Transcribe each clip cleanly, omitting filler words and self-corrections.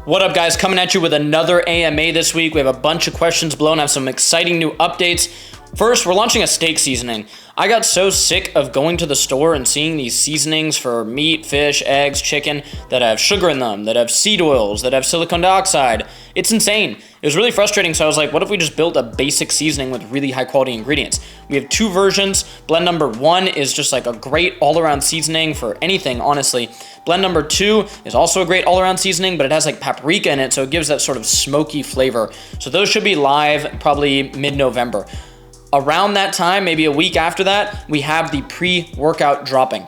What up, guys? Coming at you with another AMA this week. We have a bunch of questions below and have some exciting new updates. First, we're launching a steak seasoning. I got so sick of going to the store and seeing these seasonings for meat, fish, eggs, chicken that have sugar in them, that have seed oils, that have silicone dioxide. It's insane. It was really frustrating, so I was like, what if we just built a basic seasoning with really high quality ingredients? We have two versions. Blend number 1 is just like a great all-around seasoning for anything, honestly. Blend number 2 is also a great all-around seasoning, but it has like paprika in it, so it gives that sort of smoky flavor. So those should be live probably mid-November. Around that time, maybe a week after that, we have the pre-workout dropping.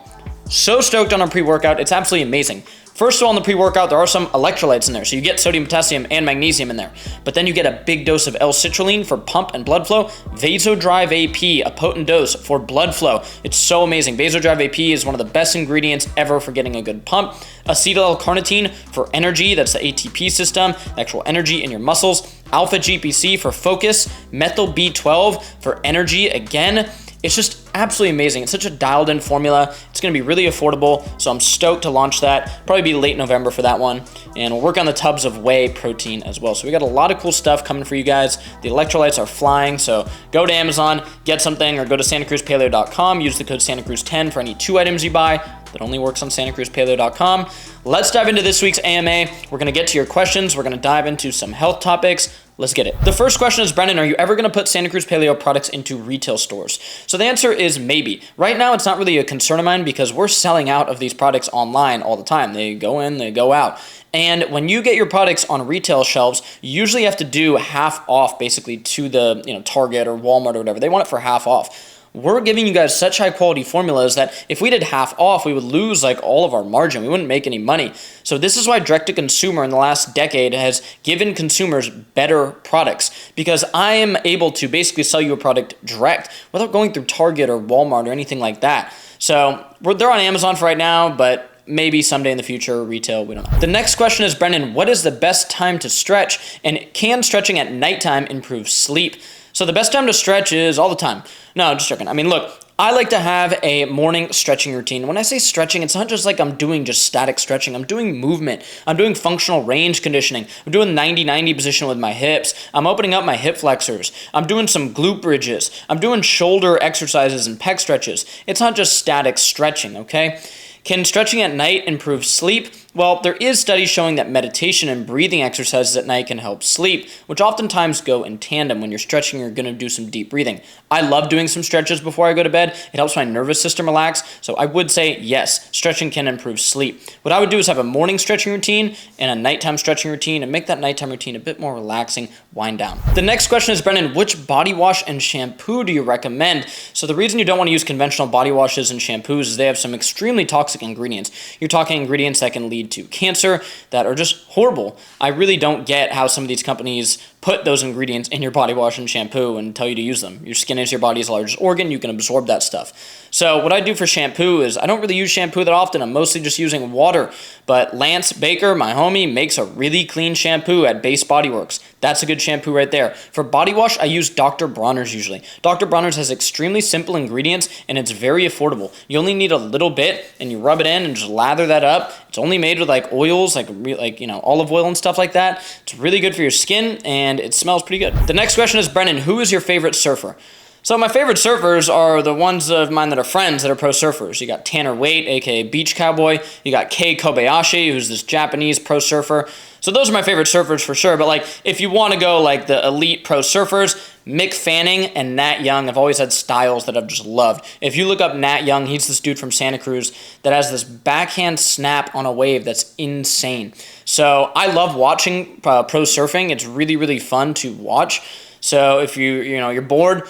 So stoked on our pre-workout, it's absolutely amazing. First of all, in the pre-workout, there are some electrolytes in there. So you get sodium, potassium, and magnesium in there. But then you get a big dose of L-citrulline for pump and blood flow. Vasodrive AP, a potent dose for blood flow. It's so amazing. Vasodrive AP is one of the best ingredients ever for getting a good pump. Acetyl L-carnitine for energy, that's the ATP system, the actual energy in your muscles. Alpha GPC for focus. Methyl B12 for energy, again. It's just absolutely amazing. It's such a dialed in formula. It's gonna be really affordable, so I'm stoked to launch that. Probably be late November for that one. And we'll work on the tubs of whey protein as well. So we got a lot of cool stuff coming for you guys. The electrolytes are flying, so go to Amazon, get something, or go to SantaCruzPaleo.com. Use the code SantaCruz10 for any 2 items you buy. That only works on SantaCruzPaleo.com. Let's dive into this week's AMA. We're gonna get to your questions. We're gonna dive into some health topics. Let's get it. The first question is, Brennan, are you ever going to put Santa Cruz Paleo products into retail stores? So the answer is maybe. Right now, it's not really a concern of mine because we're selling out of these products online all the time. They go in, they go out. And when you get your products on retail shelves, you usually have to do half off basically to the Target or Walmart or whatever. They want it for half off. We're giving you guys such high quality formulas that if we did half off, we would lose like all of our margin. We wouldn't make any money. So this is why direct to consumer in the last decade has given consumers better products, because I am able to basically sell you a product direct without going through Target or Walmart or anything like that. So they're on Amazon for right now, but maybe someday in the future, retail, we don't know. The next question is, Brennan, what is the best time to stretch? And can stretching at nighttime improve sleep? So the best time to stretch is all the time. No, just joking. I mean, look, I like to have a morning stretching routine. When I say stretching, it's not just like I'm doing just static stretching. I'm doing movement. I'm doing functional range conditioning. I'm doing 90-90 position with my hips. I'm opening up my hip flexors. I'm doing some glute bridges. I'm doing shoulder exercises and pec stretches. It's not just static stretching, okay? Can stretching at night improve sleep? Well, there is studies showing that meditation and breathing exercises at night can help sleep, which oftentimes go in tandem. When you're stretching, you're going to do some deep breathing. I love doing some stretches before I go to bed. It helps my nervous system relax. So I would say, yes, stretching can improve sleep. What I would do is have a morning stretching routine and a nighttime stretching routine and make that nighttime routine a bit more relaxing, wind down. The next question is, Brennan, which body wash and shampoo do you recommend? So the reason you don't want to use conventional body washes and shampoos is they have some extremely toxic ingredients. You're talking ingredients that can lead to cancer, that are just horrible. I really don't get how some of these companies put those ingredients in your body wash and shampoo and tell you to use them. Your skin is your body's largest organ. You can absorb that stuff. So what I do for shampoo is I don't really use shampoo that often. I'm mostly just using water. But Lance Baker, my homie, makes a really clean shampoo at Base Body Works. That's a good shampoo right there. For body wash, I use Dr. Bronner's usually. Dr. Bronner's has extremely simple ingredients and it's very affordable. You only need a little bit and you rub it in and just lather that up. It's only made with like oils, like olive oil and stuff like that. It's really good for your skin and it smells pretty good. The next question is, Brennan, who is your favorite surfer? So my favorite surfers are the ones of mine that are friends that are pro surfers. You got Tanner Waite, aka Beach Cowboy. You got Kei Kobayashi, who's this Japanese pro surfer. So those are my favorite surfers for sure. But like, if you want to go like the elite pro surfers, Mick Fanning and Nat Young have always had styles that I've just loved. If you look up Nat Young, he's this dude from Santa Cruz that has this backhand snap on a wave that's insane. So I love watching pro surfing. It's really, really fun to watch. So if you're bored,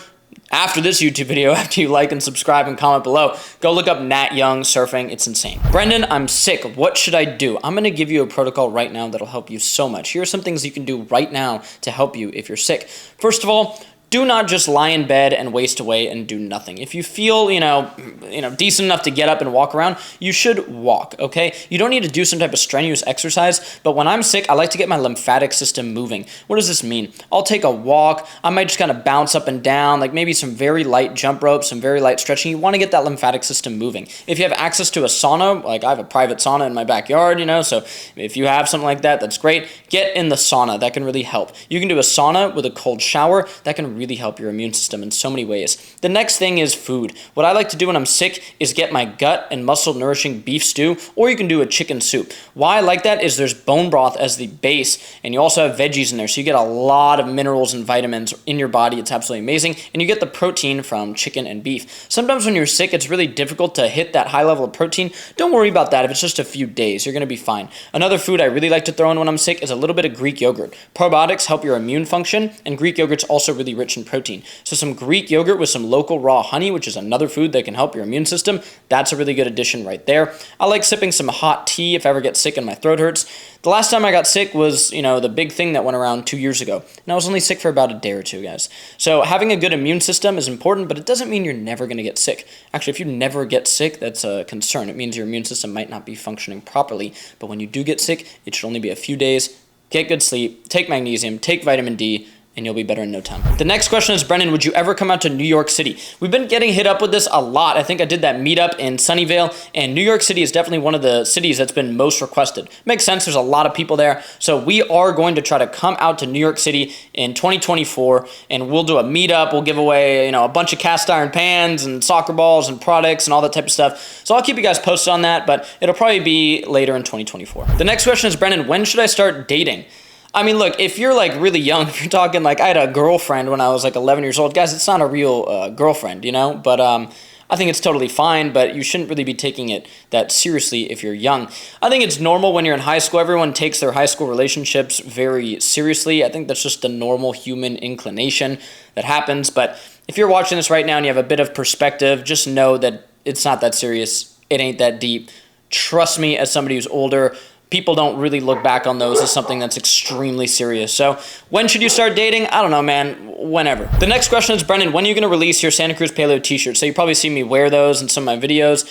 after this YouTube video, after you like and subscribe and comment below, go look up Nat Young surfing. It's insane. Brendan, I'm sick. What should I do? I'm going to give you a protocol right now that'll help you so much. Here are some things you can do right now to help you if you're sick. First of all, do not just lie in bed and waste away and do nothing. If you feel, decent enough to get up and walk around, you should walk, okay? You don't need to do some type of strenuous exercise, but when I'm sick, I like to get my lymphatic system moving. What does this mean? I'll take a walk. I might just kind of bounce up and down, like maybe some very light jump ropes, some very light stretching. You want to get that lymphatic system moving. If you have access to a sauna, like I have a private sauna in my backyard, so if you have something like that, that's great. Get in the sauna. That can really help. You can do a sauna with a cold shower. That can really help your immune system in so many ways. The next thing is food. What I like to do when I'm sick is get my gut and muscle nourishing beef stew, or you can do a chicken soup. Why I like that is there's bone broth as the base, and you also have veggies in there, so you get a lot of minerals and vitamins in your body. It's absolutely amazing, and you get the protein from chicken and beef. Sometimes when you're sick, it's really difficult to hit that high level of protein. Don't worry about that. If it's just a few days, you're going to be fine. Another food I really like to throw in when I'm sick is a little bit of Greek yogurt. Probiotics help your immune function, and Greek yogurt's also really rich in protein. So some Greek yogurt with some local raw honey, which is another food that can help your immune system, that's a really good addition right there. I like sipping some hot tea if I ever get sick and my throat hurts. The last time I got sick was, the big thing that went around 2 years ago. And I was only sick for about a day or two, guys. So having a good immune system is important, but it doesn't mean you're never going to get sick. Actually, if you never get sick, that's a concern. It means your immune system might not be functioning properly. But when you do get sick, it should only be a few days. Get good sleep, take magnesium, take vitamin D, and you'll be better in no time. The next question is, Brennan, would you ever come out to New York City? We've been getting hit up with this a lot. I think I did that meetup in Sunnyvale, and New York City is definitely one of the cities that's been most requested. Makes sense, there's a lot of people there. So we are going to try to come out to New York City in 2024, and we'll do a meetup. We'll give away, a bunch of cast iron pans and soccer balls and products and all that type of stuff. So I'll keep you guys posted on that, but it'll probably be later in 2024. The next question is, Brennan, when should I start dating? I mean, look, if you're really young, if you're talking I had a girlfriend when I was 11 years old, guys, it's not a real girlfriend, but I think it's totally fine, but you shouldn't really be taking it that seriously if you're young. I think it's normal when you're in high school. Everyone takes their high school relationships very seriously. I think that's just a normal human inclination that happens, but if you're watching this right now and you have a bit of perspective, just know that it's not that serious. It ain't that deep. Trust me, as somebody who's older, people don't really look back on those as something that's extremely serious. So when should you start dating? I don't know, man. Whenever. The next question is, Brennan, when are you going to release your Santa Cruz Paleo t-shirts? So you probably see me wear those in some of my videos.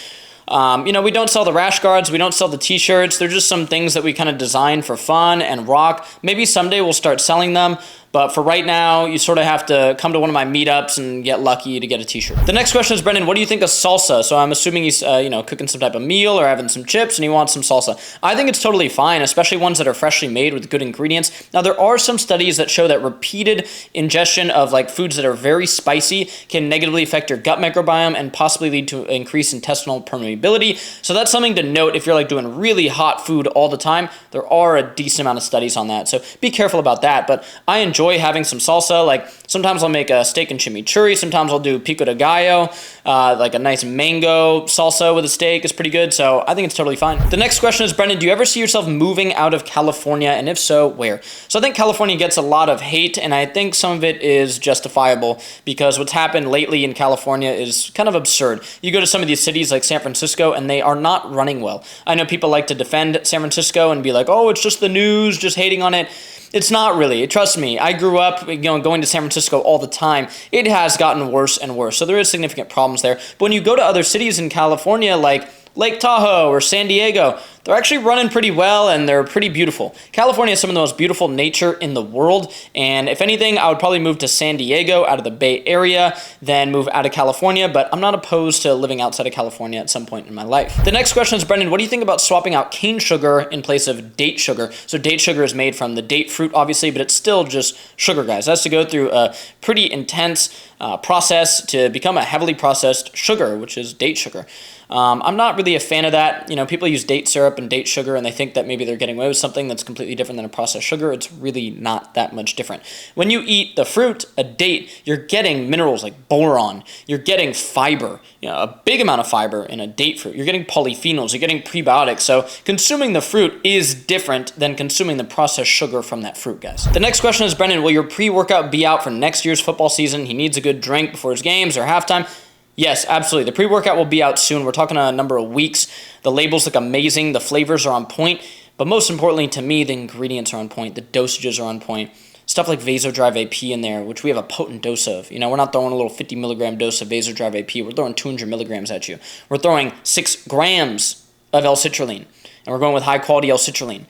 We don't sell the rash guards. We don't sell the t-shirts. They're just some things that we kind of design for fun and rock. Maybe someday we'll start selling them. But for right now, you sort of have to come to one of my meetups and get lucky to get a t-shirt. The next question is, Brennan, what do you think of salsa? So I'm assuming he's, cooking some type of meal or having some chips and he wants some salsa. I think it's totally fine, especially ones that are freshly made with good ingredients. Now, there are some studies that show that repeated ingestion of foods that are very spicy can negatively affect your gut microbiome and possibly lead to increased intestinal permeability. So that's something to note if you're doing really hot food all the time. There are a decent amount of studies on that. So be careful about that. But I enjoy having some salsa. Sometimes I'll make a steak and chimichurri. Sometimes I'll do pico de gallo, a nice mango salsa with a steak is pretty good. So I think it's totally fine. The next question is, Brennan, do you ever see yourself moving out of California? And if so, where? So I think California gets a lot of hate, and I think some of it is justifiable because what's happened lately in California is kind of absurd. You go to some of these cities like San Francisco, and they are not running well. I know people like to defend San Francisco and be like, oh, it's just the news, just hating on it. It's not really. Trust me. I grew up, going to San Francisco all the time. It has gotten worse and worse. So there is significant problems there. But when you go to other cities in California, like Lake Tahoe or San Diego, they're actually running pretty well and they're pretty beautiful. California has some of the most beautiful nature in the world, and if anything, I would probably move to San Diego out of the Bay Area, then move out of California, but I'm not opposed to living outside of California at some point in my life. The next question is, Brendan, what do you think about swapping out cane sugar in place of date sugar? So date sugar is made from the date fruit, obviously, but it's still just sugar, guys. It has to go through a pretty intense process to become a heavily processed sugar, which is date sugar. I'm not really a fan of that. People use date syrup and date sugar and they think that maybe they're getting away with something that's completely different than a processed sugar. It's really not that much different. When you eat the fruit, a date, you're getting minerals like boron. You're getting fiber, a big amount of fiber in a date fruit. You're getting polyphenols. You're getting prebiotics. So consuming the fruit is different than consuming the processed sugar from that fruit, guys. The next question is, Brendan, will your pre-workout be out for next year's football season? He needs a good drink before his games or halftime. Yes, absolutely. The pre-workout will be out soon. We're talking a number of weeks. The labels look amazing. The flavors are on point. But most importantly to me, the ingredients are on point. The dosages are on point. stuff like Vasodrive AP in there, which we have a potent dose of. We're not throwing a little 50 milligram dose of Vasodrive AP. We're throwing 200 milligrams at you. We're throwing 6 grams of L-citrulline, and we're going with high-quality L-citrulline.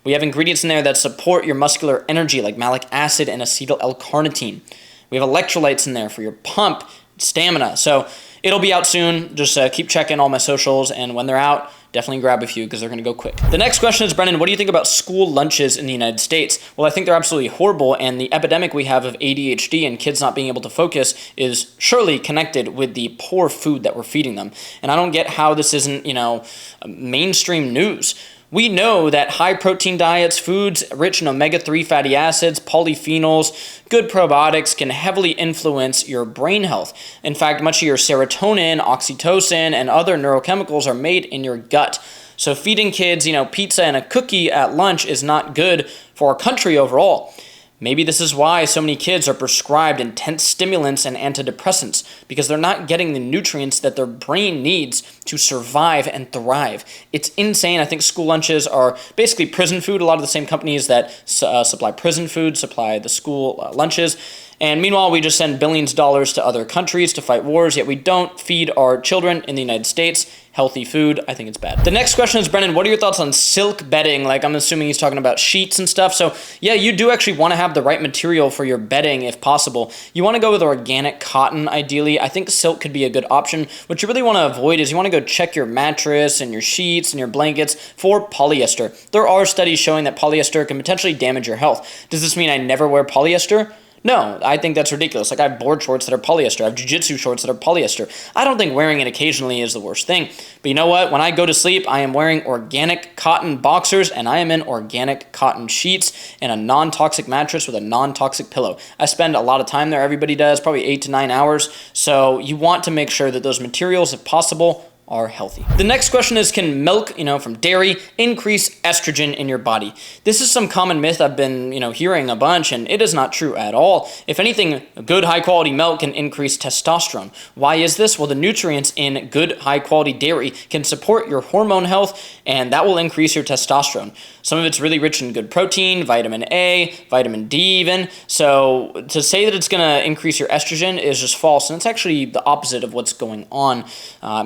We have ingredients in there that support your muscular energy, like malic acid and acetyl L-carnitine. We have electrolytes in there for your pump, stamina. So it'll be out soon. Just keep checking all my socials, and when they're out, definitely grab a few because they're going to go quick. The next question is, Brennan, what do you think about school lunches in the United States? Well, I think they're absolutely horrible, and the epidemic we have of ADHD and kids not being able to focus is surely connected with the poor food that we're feeding them. And I don't get how this isn't, mainstream news. We know that high-protein diets, foods rich in omega-3 fatty acids, polyphenols, good probiotics can heavily influence your brain health. In fact, much of your serotonin, oxytocin, and other neurochemicals are made in your gut. So feeding kids, pizza and a cookie at lunch is not good for our country overall. Maybe this is why so many kids are prescribed intense stimulants and antidepressants, because they're not getting the nutrients that their brain needs to survive and thrive. It's insane. I think school lunches are basically prison food. A lot of the same companies that supply prison food supply the school lunches. And meanwhile, we just send billions of dollars to other countries to fight wars, yet we don't feed our children in the United States healthy food. I think it's bad. The next question is, Brennan, what are your thoughts on silk bedding? Like, I'm assuming he's talking about sheets and stuff. So yeah, you do actually want to have the right material for your bedding if possible. You want to go with organic cotton, ideally. I think silk could be a good option. What you really want to avoid is you want to go check your mattress and your sheets and your blankets for polyester. There are studies showing that polyester can potentially damage your health. Does this mean I never wear polyester? No, I think that's ridiculous. Like, I have board shorts that are polyester. I have jiu-jitsu shorts that are polyester. I don't think wearing it occasionally is the worst thing. But you know what? When I go to sleep, I am wearing organic cotton boxers, and I am in organic cotton sheets and a non-toxic mattress with a non-toxic pillow. I spend a lot of time there. Everybody does, probably 8 to 9 hours. So you want to make sure that those materials, if possible, are healthy. The next question is, can milk, from dairy increase estrogen in your body? This is some common myth I've been, hearing a bunch, and it is not true at all. If anything, good high-quality milk can increase testosterone. Why is this? Well, the nutrients in good high-quality dairy can support your hormone health, and that will increase your testosterone. Some of it's really rich in good protein, vitamin A, vitamin D even. So to say that it's going to increase your estrogen is just false, and it's actually the opposite of what's going on.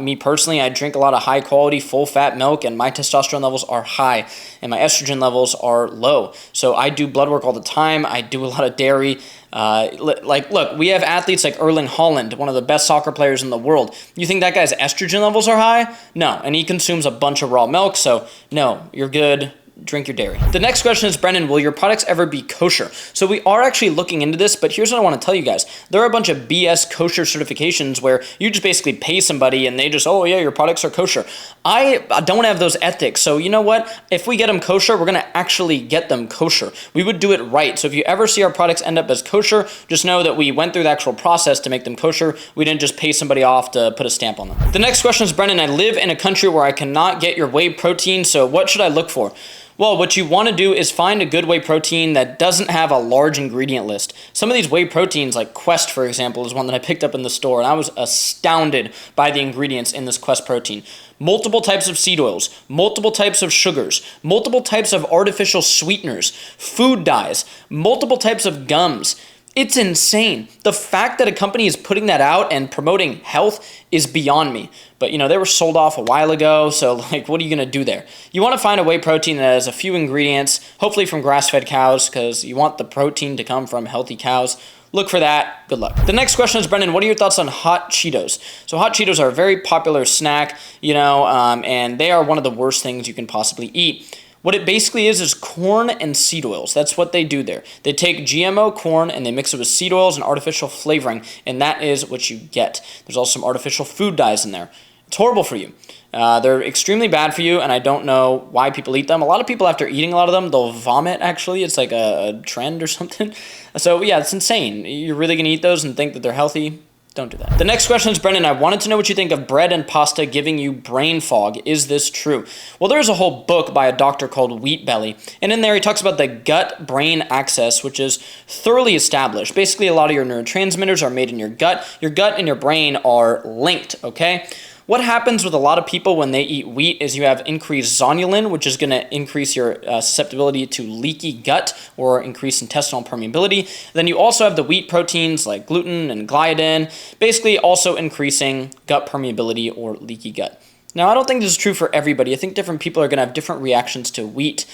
Me personally, I drink a lot of high-quality, full-fat milk, and my testosterone levels are high, and my estrogen levels are low. So I do blood work all the time. I do a lot of dairy. Look, we have athletes like Erling Haaland, one of the best soccer players in the world. You think that guy's estrogen levels are high? No, and he consumes a bunch of raw milk, so no, you're good. Drink your dairy. The next question is, Brennan, will your products ever be kosher? So we are actually looking into this, but here's what I want to tell you guys. There are a bunch of BS kosher certifications where you just basically pay somebody and they just, oh yeah, your products are kosher. I don't have those ethics. So you know what? If we get them kosher, we're going to actually get them kosher. We would do it right. So if you ever see our products end up as kosher, just know that we went through the actual process to make them kosher. We didn't just pay somebody off to put a stamp on them. The next question is, Brennan, I live in a country where I cannot get your whey protein, so what should I look for? Well, what you want to do is find a good whey protein that doesn't have a large ingredient list. Some of these whey proteins, like Quest, for example, is one that I picked up in the store, and I was astounded by the ingredients in this Quest protein. Multiple types of seed oils, multiple types of sugars, multiple types of artificial sweeteners, food dyes, multiple types of gums. It's insane. The fact that a company is putting that out and promoting health is beyond me. But, they were sold off a while ago, so, what are you going to do there? You want to find a whey protein that has a few ingredients, hopefully from grass-fed cows, because you want the protein to come from healthy cows. Look for that. Good luck. The next question is, Brennan, what are your thoughts on hot Cheetos? So hot Cheetos are a very popular snack, and they are one of the worst things you can possibly eat. What it basically is corn and seed oils. That's what they do there. They take GMO corn and they mix it with seed oils and artificial flavoring, and that is what you get. There's also some artificial food dyes in there. It's horrible for you. They're extremely bad for you, and I don't know why people eat them. A lot of people, after eating a lot of them, they'll vomit, actually. It's like a trend or something. So, yeah, it's insane. You're really going to eat those and think that they're healthy? Don't do that. The next question is, Brennan, I wanted to know what you think of bread and pasta giving you brain fog. Is this true? Well, there's a whole book by a doctor called Wheatbelly, and in there he talks about the gut-brain axis, which is thoroughly established. Basically, a lot of your neurotransmitters are made in your gut. Your gut and your brain are linked, okay? What happens with a lot of people when they eat wheat is you have increased zonulin, which is going to increase your susceptibility to leaky gut or increase intestinal permeability. Then you also have the wheat proteins like gluten and gliadin, basically also increasing gut permeability or leaky gut. Now, I don't think this is true for everybody. I think different people are going to have different reactions to wheat.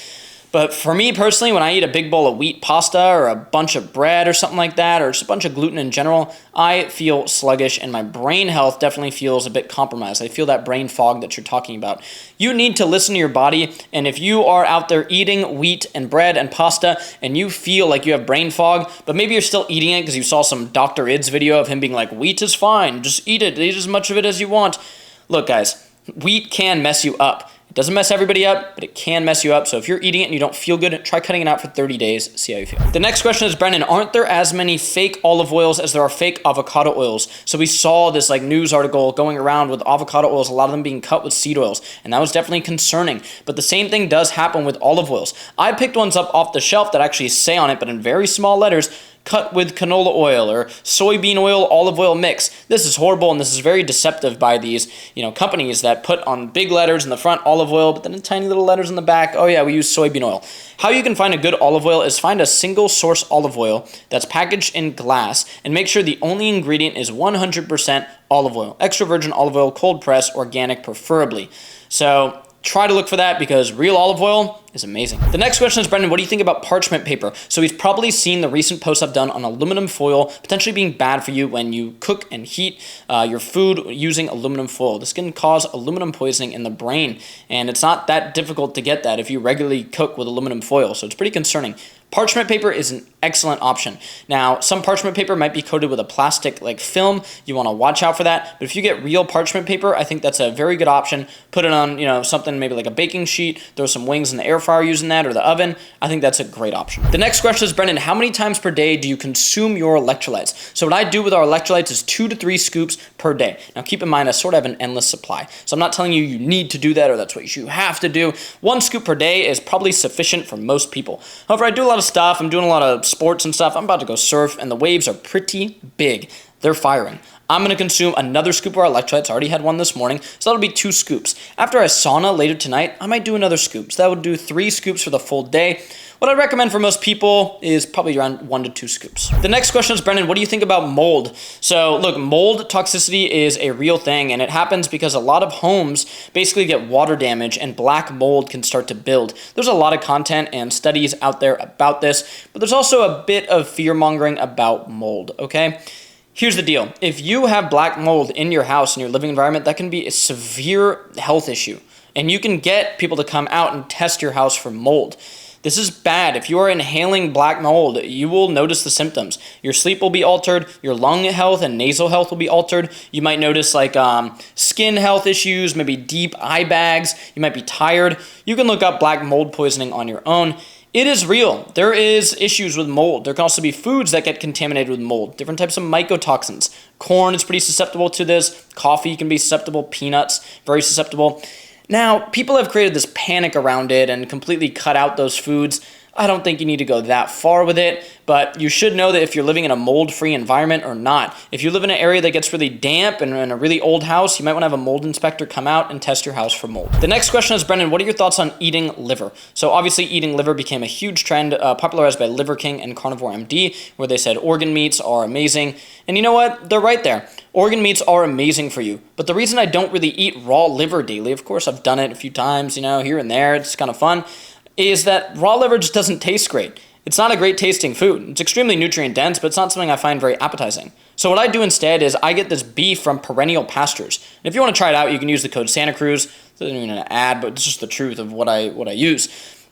But for me personally, when I eat a big bowl of wheat pasta or a bunch of bread or something like that, or just a bunch of gluten in general, I feel sluggish and my brain health definitely feels a bit compromised. I feel that brain fog that you're talking about. You need to listen to your body, and if you are out there eating wheat and bread and pasta and you feel like you have brain fog, but maybe you're still eating it because you saw some Dr. Id's video of him being like, wheat is fine, just eat it, eat as much of it as you want. Look guys, wheat can mess you up. It doesn't mess everybody up, but it can mess you up. So if you're eating it and you don't feel good, try cutting it out for 30 days. See how you feel. The next question is, Brennan, aren't there as many fake olive oils as there are fake avocado oils? So we saw this news article going around with avocado oils, a lot of them being cut with seed oils. And that was definitely concerning. But the same thing does happen with olive oils. I picked ones up off the shelf that actually say on it, but in very small letters, cut with canola oil or soybean oil, olive oil mix. This is horrible, and this is very deceptive by these, companies that put on big letters in the front olive oil, but then in tiny little letters in the back, oh yeah, we use soybean oil. How you can find a good olive oil is find a single source olive oil that's packaged in glass and make sure the only ingredient is 100% olive oil, extra virgin olive oil, cold press, organic preferably. So try to look for that because real olive oil is amazing. The next question is, Brendan, what do you think about parchment paper? So he's probably seen the recent posts I've done on aluminum foil potentially being bad for you when you cook and heat your food using aluminum foil. This can cause aluminum poisoning in the brain, and it's not that difficult to get that if you regularly cook with aluminum foil, so it's pretty concerning. Parchment paper is an excellent option. Now, some parchment paper might be coated with a plastic film. You want to watch out for that. But if you get real parchment paper, I think that's a very good option. Put it on, something maybe like a baking sheet, throw some wings in the air fryer using that or the oven. I think that's a great option. The next question is, Brendan, how many times per day do you consume your electrolytes? So what I do with our electrolytes is 2 to 3 scoops per day. Now, keep in mind, I sort of have an endless supply. So I'm not telling you need to do that or that's what you have to do. 1 scoop per day is probably sufficient for most people. However, I do a lot of stuff. I'm doing a lot of sports and stuff. I'm about to go surf, and the waves are pretty big. They're firing. I'm going to consume another scoop of our electrolytes. I already had one this morning, so that'll be 2 scoops. After I sauna later tonight, I might do another scoop. So that would do 3 scoops for the full day. What I'd recommend for most people is probably around 1 to 2 scoops. The next question is, Brendan, what do you think about mold? So look, mold toxicity is a real thing, and it happens because a lot of homes basically get water damage and black mold can start to build. There's a lot of content and studies out there about this, but there's also a bit of fear-mongering about mold, okay? Here's the deal. If you have black mold in your house, in your living environment, that can be a severe health issue, and you can get people to come out and test your house for mold. This is bad. If you are inhaling black mold, you will notice the symptoms. Your sleep will be altered, your lung health and nasal health will be altered. You might notice skin health issues, maybe deep eye bags. You might be tired. You can look up black mold poisoning on your own. It is real. There is issues with mold. There can also be foods that get contaminated with mold, different types of mycotoxins. Corn is pretty susceptible to this. Coffee can be susceptible. Peanuts, very susceptible. Now, people have created this panic around it and completely cut out those foods. I don't think you need to go that far with it, but you should know that if you're living in a mold-free environment or not. If you live in an area that gets really damp and in a really old house, you might want to have a mold inspector come out and test your house for mold. The next question is, Brendan, what are your thoughts on eating liver? So obviously eating liver became a huge trend popularized by Liver King and Carnivore MD, where they said organ meats are amazing. And you know what? They're right there. Organ meats are amazing for you. But the reason I don't really eat raw liver daily, of course I've done it a few times, here and there, it's kind of fun, is that raw liver just doesn't taste great. It's not a great tasting food. It's extremely nutrient dense, but it's not something I find very appetizing. So what I do instead is I get this beef from Perennial Pastures. And if you want to try it out, you can use the code Santa Cruz. It isn't even an ad, but it's just the truth of what I use.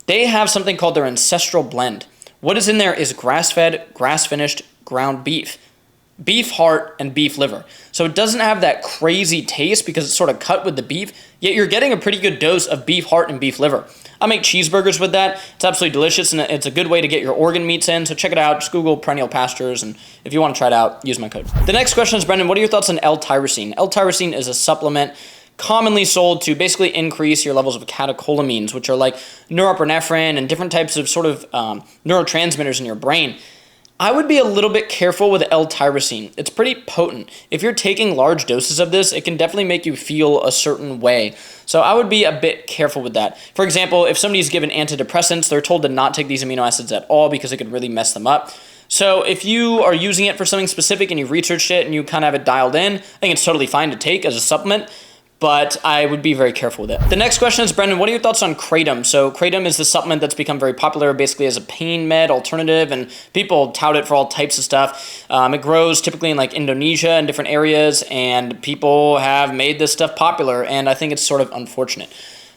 They have something called their Ancestral Blend. What is in there is grass-fed, grass-finished ground beef heart, and beef liver. So it doesn't have that crazy taste because it's sort of cut with the beef, yet you're getting a pretty good dose of beef heart and beef liver. I make cheeseburgers with that. It's absolutely delicious, and it's a good way to get your organ meats in, so check it out. Just Google Perennial Pastures, and if you want to try it out, use my code. The next question is, Brendan, what are your thoughts on L-tyrosine? L-tyrosine is a supplement commonly sold to basically increase your levels of catecholamines, which are like norepinephrine and different types of neurotransmitters in your brain. I would be a little bit careful with L-tyrosine. It's pretty potent. If you're taking large doses of this, it can definitely make you feel a certain way. So I would be a bit careful with that. For example, if somebody's given antidepressants, they're told to not take these amino acids at all because it could really mess them up. So if you are using it for something specific and you've researched it and you kind of have it dialed in, I think it's totally fine to take as a supplement, but I would be very careful with it. The next question is, Brendan, what are your thoughts on kratom? So kratom is the supplement that's become very popular basically as a pain med alternative, and people tout it for all types of stuff. It grows typically in like Indonesia and different areas, and people have made this stuff popular, and I think it's sort of unfortunate.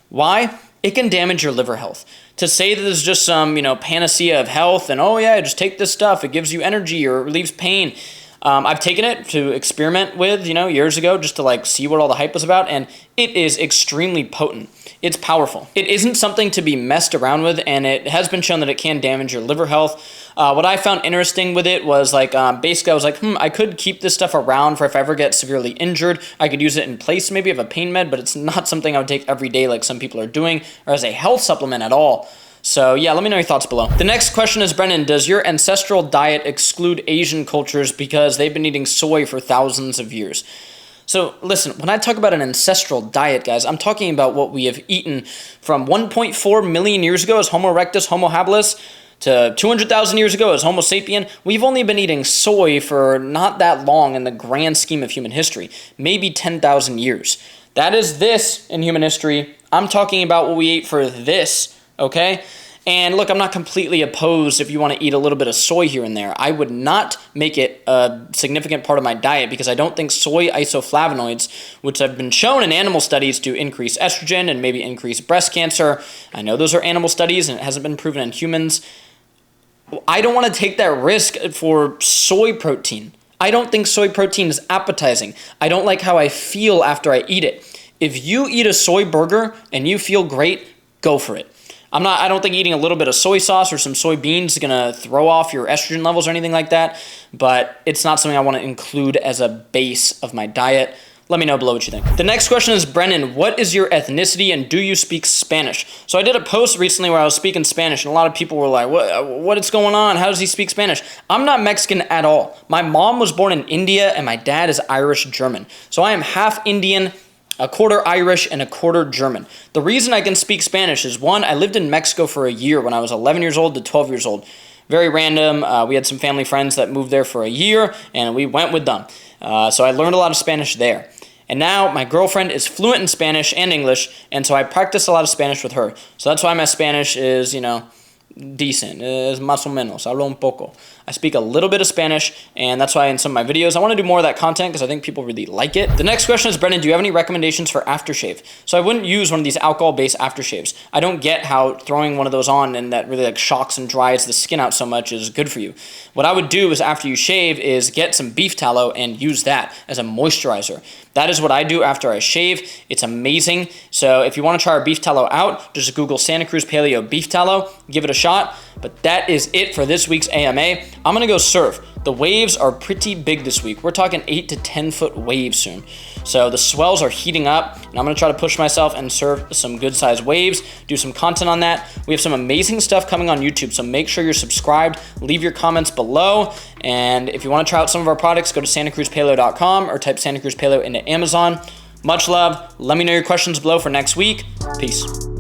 Why? It can damage your liver health. To say that there's just some, panacea of health and, oh yeah, just take this stuff, it gives you energy or it relieves pain. I've taken it to experiment with, years ago just to like see what all the hype was about, and it is extremely potent. It's powerful. It isn't something to be messed around with, and it has been shown that it can damage your liver health. What I found interesting with it was like, basically I was like, I could keep this stuff around for if I ever get severely injured. I could use it in place maybe of a pain med, but it's not something I would take every day like some people are doing, or as a health supplement at all. So yeah, let me know your thoughts below. The next question is, Brennan, does your ancestral diet exclude Asian cultures because they've been eating soy for thousands of years? So listen, when I talk about an ancestral diet, guys, I'm talking about what we have eaten from 1.4 million years ago as Homo erectus, Homo habilis, to 200,000 years ago as Homo sapien. We've only been eating soy for not that long in the grand scheme of human history, maybe 10,000 years. That is this in human history. I'm talking about what we ate for this. Okay? And look, I'm not completely opposed if you want to eat a little bit of soy here and there. I would not make it a significant part of my diet because I don't think soy isoflavonoids, which have been shown in animal studies to increase estrogen and maybe increase breast cancer. I know those are animal studies and it hasn't been proven in humans. I don't want to take that risk for soy protein. I don't think soy protein is appetizing. I don't like how I feel after I eat it. If you eat a soy burger and you feel great, go for it. I don't think eating a little bit of soy sauce or some soybeans is going to throw off your estrogen levels or anything like that, but it's not something I want to include as a base of my diet. Let me know below what you think. The next question is, Brennan, what is your ethnicity and do you speak Spanish? So I did a post recently where I was speaking Spanish and a lot of people were like, what is going on? How does he speak Spanish? I'm not Mexican at all. My mom was born in India and my dad is Irish German. So I am half Indian, a quarter Irish, and a quarter German. The reason I can speak Spanish is, one, I lived in Mexico for a year when I was 11 years old to 12 years old. Very random. We had some family friends that moved there for a year, and we went with them. So I learned a lot of Spanish there. And now my girlfriend is fluent in Spanish and English, and so I practice a lot of Spanish with her. So that's why my Spanish is, decent. Es más o menos. Hablo un poco. I speak a little bit of Spanish, and that's why in some of my videos, I want to do more of that content because I think people really like it. The next question is, Brendan, do you have any recommendations for aftershave? So I wouldn't use one of these alcohol-based aftershaves. I don't get how throwing one of those on and that really like shocks and dries the skin out so much is good for you. What I would do is after you shave is get some beef tallow and use that as a moisturizer. That is what I do after I shave. It's amazing. So if you want to try our beef tallow out, just Google Santa Cruz Paleo beef tallow, give it a shot. But that is it for this week's AMA. I'm going to go surf. The waves are pretty big this week. We're talking 8 to 10 foot waves soon. So the swells are heating up, and I'm going to try to push myself and surf some good sized waves, do some content on that. We have some amazing stuff coming on YouTube, so make sure you're subscribed, leave your comments below, and if you want to try out some of our products, go to santacruzpaleo.com or type Santa Cruz Paleo into Amazon. Much love. Let me know your questions below for next week. Peace.